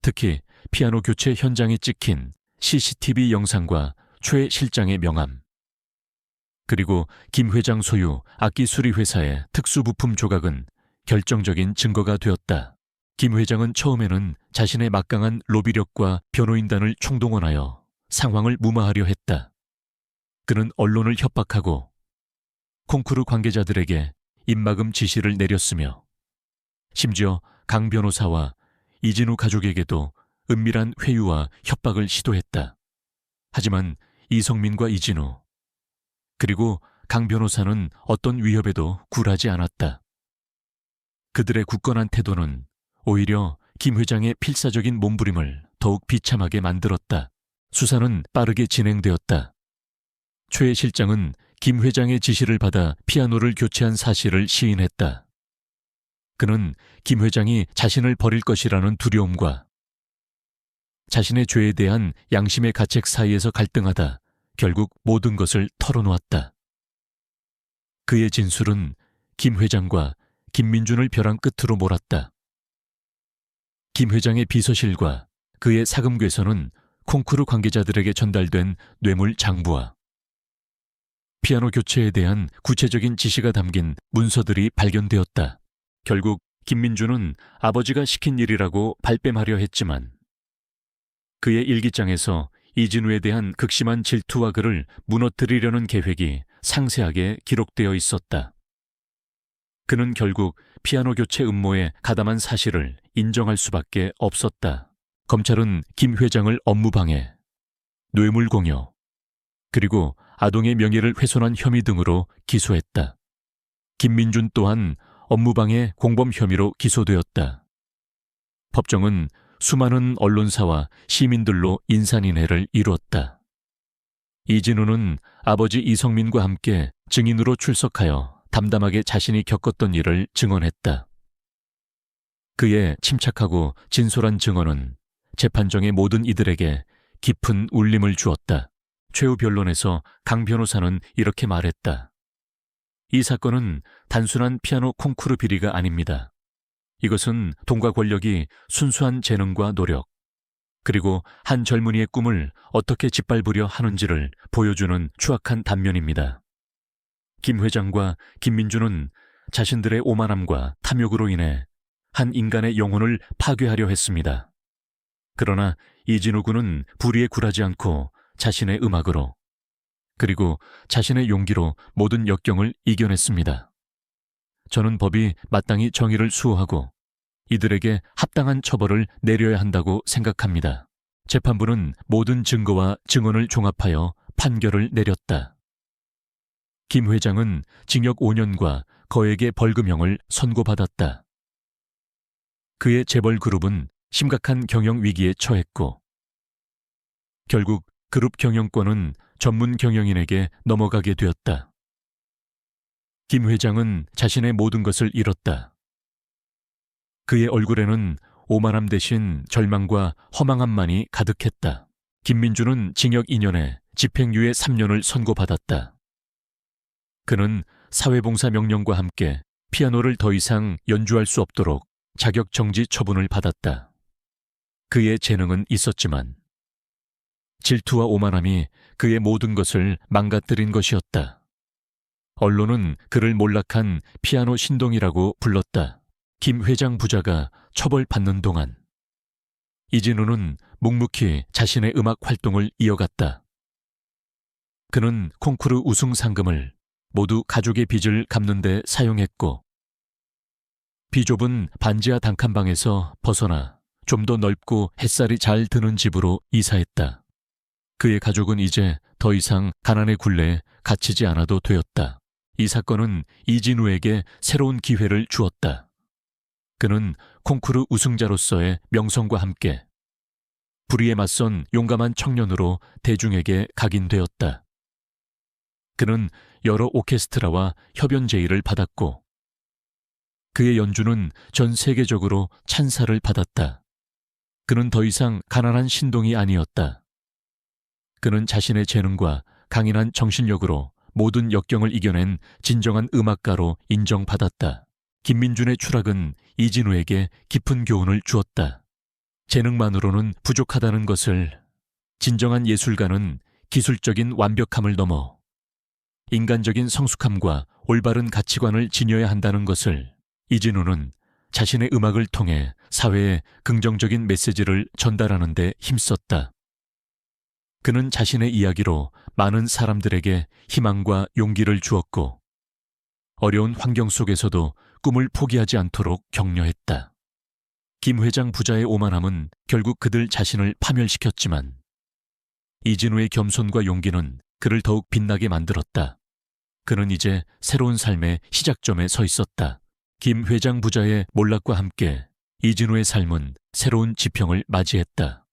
특히 피아노 교체 현장에 찍힌 CCTV 영상과 최 실장의 명함, 그리고 김 회장 소유 악기 수리 회사의 특수부품 조각은 결정적인 증거가 되었다. 김 회장은 처음에는 자신의 막강한 로비력과 변호인단을 총동원하여 상황을 무마하려 했다. 그는 언론을 협박하고 콩쿠르 관계자들에게 입막음 지시를 내렸으며 심지어 강 변호사와 이진우 가족에게도 은밀한 회유와 협박을 시도했다. 하지만 이성민과 이진우, 그리고 강 변호사는 어떤 위협에도 굴하지 않았다. 그들의 굳건한 태도는 오히려 김 회장의 필사적인 몸부림을 더욱 비참하게 만들었다. 수사는 빠르게 진행되었다. 최 실장은 김 회장의 지시를 받아 피아노를 교체한 사실을 시인했다. 그는 김 회장이 자신을 버릴 것이라는 두려움과 자신의 죄에 대한 양심의 가책 사이에서 갈등하다 결국 모든 것을 털어놓았다. 그의 진술은 김 회장과 김민준을 벼랑 끝으로 몰았다. 김 회장의 비서실과 그의 사금괴서는 콩쿠르 관계자들에게 전달된 뇌물 장부와 피아노 교체에 대한 구체적인 지시가 담긴 문서들이 발견되었다. 결국 김민준은 아버지가 시킨 일이라고 발뺌하려 했지만 그의 일기장에서 이진우에 대한 극심한 질투와 그를 무너뜨리려는 계획이 상세하게 기록되어 있었다. 그는 결국 피아노 교체 음모에 가담한 사실을 인정할 수밖에 없었다. 검찰은 김 회장을 업무방해, 뇌물공여, 그리고 아동의 명예를 훼손한 혐의 등으로 기소했다. 김민준 또한 업무방해 공범 혐의로 기소되었다. 법정은 수많은 언론사와 시민들로 인산인해를 이루었다. 이진우는 아버지 이성민과 함께 증인으로 출석하여 담담하게 자신이 겪었던 일을 증언했다. 그의 침착하고 진솔한 증언은 재판정의 모든 이들에게 깊은 울림을 주었다. 최후 변론에서 강 변호사는 이렇게 말했다. 이 사건은 단순한 피아노 콩쿠르 비리가 아닙니다. 이것은 돈과 권력이 순수한 재능과 노력, 그리고 한 젊은이의 꿈을 어떻게 짓밟으려 하는지를 보여주는 추악한 단면입니다. 김 회장과 김민준은 자신들의 오만함과 탐욕으로 인해 한 인간의 영혼을 파괴하려 했습니다. 그러나 이진우 군은 불의에 굴하지 않고 자신의 음악으로, 그리고 자신의 용기로 모든 역경을 이겨냈습니다. 저는 법이 마땅히 정의를 수호하고 이들에게 합당한 처벌을 내려야 한다고 생각합니다. 재판부는 모든 증거와 증언을 종합하여 판결을 내렸다. 김 회장은 징역 5년과 거액의 벌금형을 선고받았다. 그의 재벌 그룹은 심각한 경영 위기에 처했고 결국 그룹 경영권은 전문 경영인에게 넘어가게 되었다. 김 회장은 자신의 모든 것을 잃었다. 그의 얼굴에는 오만함 대신 절망과 허망함만이 가득했다. 김민준은 징역 2년에 집행유예 3년을 선고받았다. 그는 사회봉사 명령과 함께 피아노를 더 이상 연주할 수 없도록 자격정지 처분을 받았다. 그의 재능은 있었지만 질투와 오만함이 그의 모든 것을 망가뜨린 것이었다. 언론은 그를 몰락한 피아노 신동이라고 불렀다. 김 회장 부자가 처벌받는 동안 이진우는 묵묵히 자신의 음악 활동을 이어갔다. 그는 콩쿠르 우승 상금을 모두 가족의 빚을 갚는 데 사용했고 비좁은 반지하 단칸방에서 벗어나 좀 더 넓고 햇살이 잘 드는 집으로 이사했다. 그의 가족은 이제 더 이상 가난의 굴레에 갇히지 않아도 되었다. 이 사건은 이진우에게 새로운 기회를 주었다. 그는 콩쿠르 우승자로서의 명성과 함께 불의에 맞선 용감한 청년으로 대중에게 각인되었다. 그는 여러 오케스트라와 협연 제의를 받았고 그의 연주는 전 세계적으로 찬사를 받았다. 그는 더 이상 가난한 신동이 아니었다. 그는 자신의 재능과 강인한 정신력으로 모든 역경을 이겨낸 진정한 음악가로 인정받았다. 김민준의 추락은 이진우에게 깊은 교훈을 주었다. 재능만으로는 부족하다는 것을, 진정한 예술가는 기술적인 완벽함을 넘어 인간적인 성숙함과 올바른 가치관을 지녀야 한다는 것을 이진우는 자신의 음악을 통해 사회에 긍정적인 메시지를 전달하는 데 힘썼다. 그는 자신의 이야기로 많은 사람들에게 희망과 용기를 주었고, 어려운 환경 속에서도 꿈을 포기하지 않도록 격려했다. 김 회장 부자의 오만함은 결국 그들 자신을 파멸시켰지만, 이진우의 겸손과 용기는 그를 더욱 빛나게 만들었다. 그는 이제 새로운 삶의 시작점에 서 있었다. 김 회장 부자의 몰락과 함께 이진우의 삶은 새로운 지평을 맞이했다.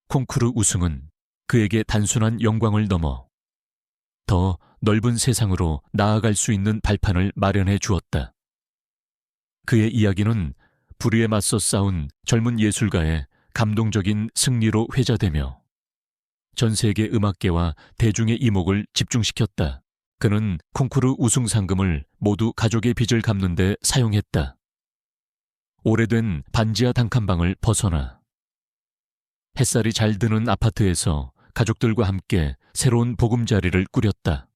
콩쿠르 우승은 그에게 단순한 영광을 넘어 더 넓은 세상으로 나아갈 수 있는 발판을 마련해 주었다. 그의 이야기는 불의에 맞서 싸운 젊은 예술가의 감동적인 승리로 회자되며 전 세계 음악계와 대중의 이목을 집중시켰다. 그는 콩쿠르 우승 상금을 모두 가족의 빚을 갚는 데 사용했다. 오래된 반지하 단칸방을 벗어나 햇살이 잘 드는 아파트에서 가족들과 함께 새로운 보금자리를 꾸렸다.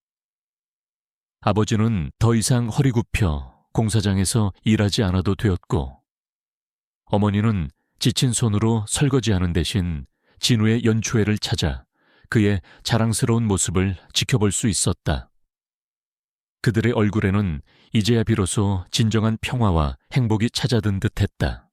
아버지는 더 이상 허리 굽혀 공사장에서 일하지 않아도 되었고, 어머니는 지친 손으로 설거지하는 대신 진우의 연초회를 찾아 그의 자랑스러운 모습을 지켜볼 수 있었다. 그들의 얼굴에는 이제야 비로소 진정한 평화와 행복이 찾아든 듯했다.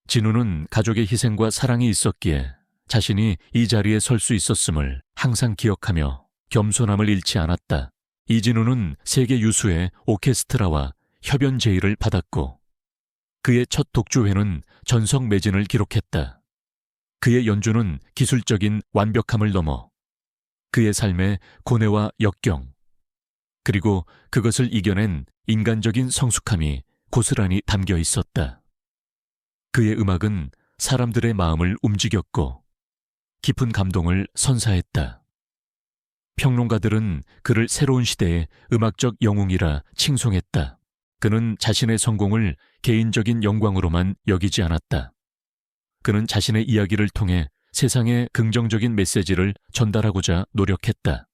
진우는 가족의 희생과 사랑이 있었기에 자신이 이 자리에 설 수 있었음을 항상 기억하며 겸손함을 잃지 않았다. 이진우는 세계 유수의 오케스트라와 협연 제의를 받았고, 그의 첫 독주회는 전성 매진을 기록했다. 그의 연주는 기술적인 완벽함을 넘어 그의 삶의 고뇌와 역경, 그리고 그것을 이겨낸 인간적인 성숙함이 고스란히 담겨 있었다. 그의 음악은 사람들의 마음을 움직였고 깊은 감동을 선사했다. 평론가들은 그를 새로운 시대의 음악적 영웅이라 칭송했다. 그는 자신의 성공을 개인적인 영광으로만 여기지 않았다. 그는 자신의 이야기를 통해 세상에 긍정적인 메시지를 전달하고자 노력했다.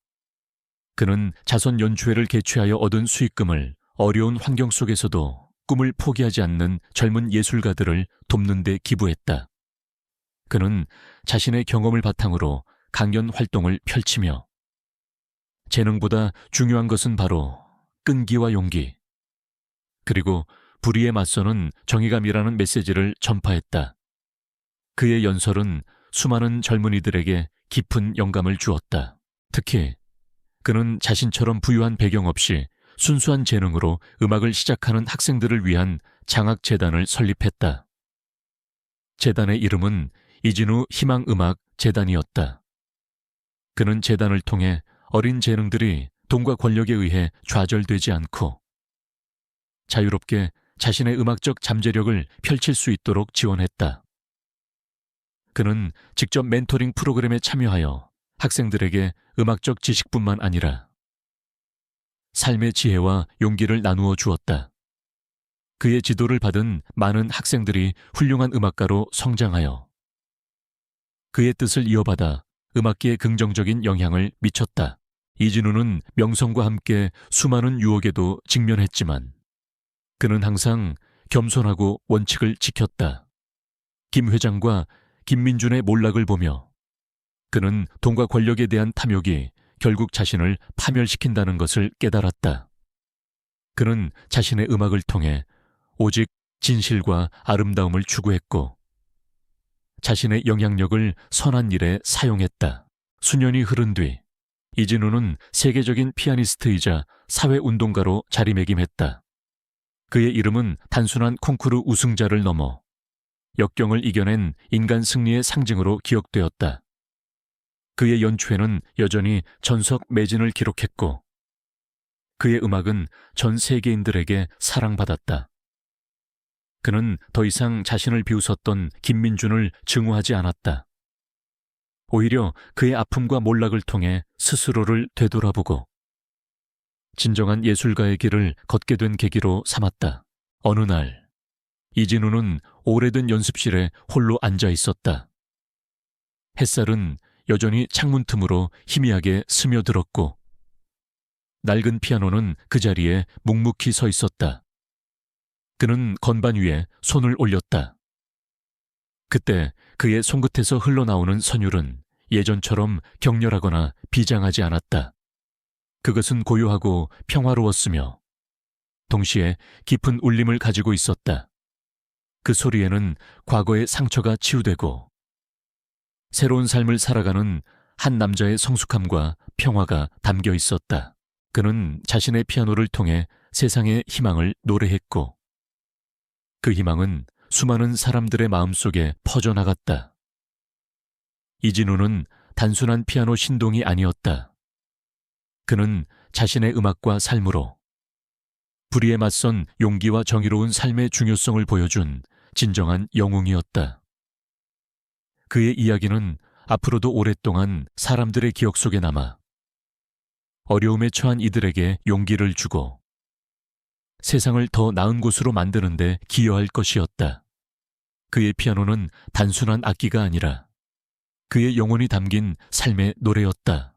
그는 자선 연주회를 개최하여 얻은 수익금을 어려운 환경 속에서도 꿈을 포기하지 않는 젊은 예술가들을 돕는 데 기부했다. 그는 자신의 경험을 바탕으로 강연 활동을 펼치며 재능보다 중요한 것은 바로 끈기와 용기, 그리고 불의에 맞서는 정의감이라는 메시지를 전파했다. 그의 연설은 수많은 젊은이들에게 깊은 영감을 주었다. 특히 그는 자신처럼 부유한 배경 없이 순수한 재능으로 음악을 시작하는 학생들을 위한 장학재단을 설립했다. 재단의 이름은 이진우 희망음악 재단이었다. 그는 재단을 통해 어린 재능들이 돈과 권력에 의해 좌절되지 않고 자유롭게 자신의 음악적 잠재력을 펼칠 수 있도록 지원했다. 그는 직접 멘토링 프로그램에 참여하여 학생들에게 음악적 지식뿐만 아니라 삶의 지혜와 용기를 나누어 주었다. 그의 지도를 받은 많은 학생들이 훌륭한 음악가로 성장하여 그의 뜻을 이어받아 음악계에 긍정적인 영향을 미쳤다. 이진우는 명성과 함께 수많은 유혹에도 직면했지만 그는 항상 겸손하고 원칙을 지켰다. 김 회장과 김민준의 몰락을 보며 그는 돈과 권력에 대한 탐욕이 결국 자신을 파멸시킨다는 것을 깨달았다. 그는 자신의 음악을 통해 오직 진실과 아름다움을 추구했고 자신의 영향력을 선한 일에 사용했다. 수년이 흐른 뒤 이진우는 세계적인 피아니스트이자 사회운동가로 자리매김했다. 그의 이름은 단순한 콩쿠르 우승자를 넘어 역경을 이겨낸 인간 승리의 상징으로 기억되었다. 그의 연주회는 여전히 전석 매진을 기록했고 그의 음악은 전 세계인들에게 사랑받았다. 그는 더 이상 자신을 비웃었던 김민준을 증오하지 않았다. 오히려 그의 아픔과 몰락을 통해 스스로를 되돌아보고 진정한 예술가의 길을 걷게 된 계기로 삼았다. 어느 날, 이진우는 오래된 연습실에 홀로 앉아 있었다. 햇살은 여전히 창문 틈으로 희미하게 스며들었고 낡은 피아노는 그 자리에 묵묵히 서 있었다. 그는 건반 위에 손을 올렸다. 그때 그의 손끝에서 흘러나오는 선율은 예전처럼 격렬하거나 비장하지 않았다. 그것은 고요하고 평화로웠으며 동시에 깊은 울림을 가지고 있었다. 그 소리에는 과거의 상처가 치유되고 새로운 삶을 살아가는 한 남자의 성숙함과 평화가 담겨 있었다. 그는 자신의 피아노를 통해 세상의 희망을 노래했고 그 희망은 수많은 사람들의 마음속에 퍼져나갔다. 이진우는 단순한 피아노 신동이 아니었다. 그는 자신의 음악과 삶으로 불의에 맞선 용기와 정의로운 삶의 중요성을 보여준 진정한 영웅이었다. 그의 이야기는 앞으로도 오랫동안 사람들의 기억 속에 남아 어려움에 처한 이들에게 용기를 주고 세상을 더 나은 곳으로 만드는 데 기여할 것이었다. 그의 피아노는 단순한 악기가 아니라 그의 영혼이 담긴 삶의 노래였다.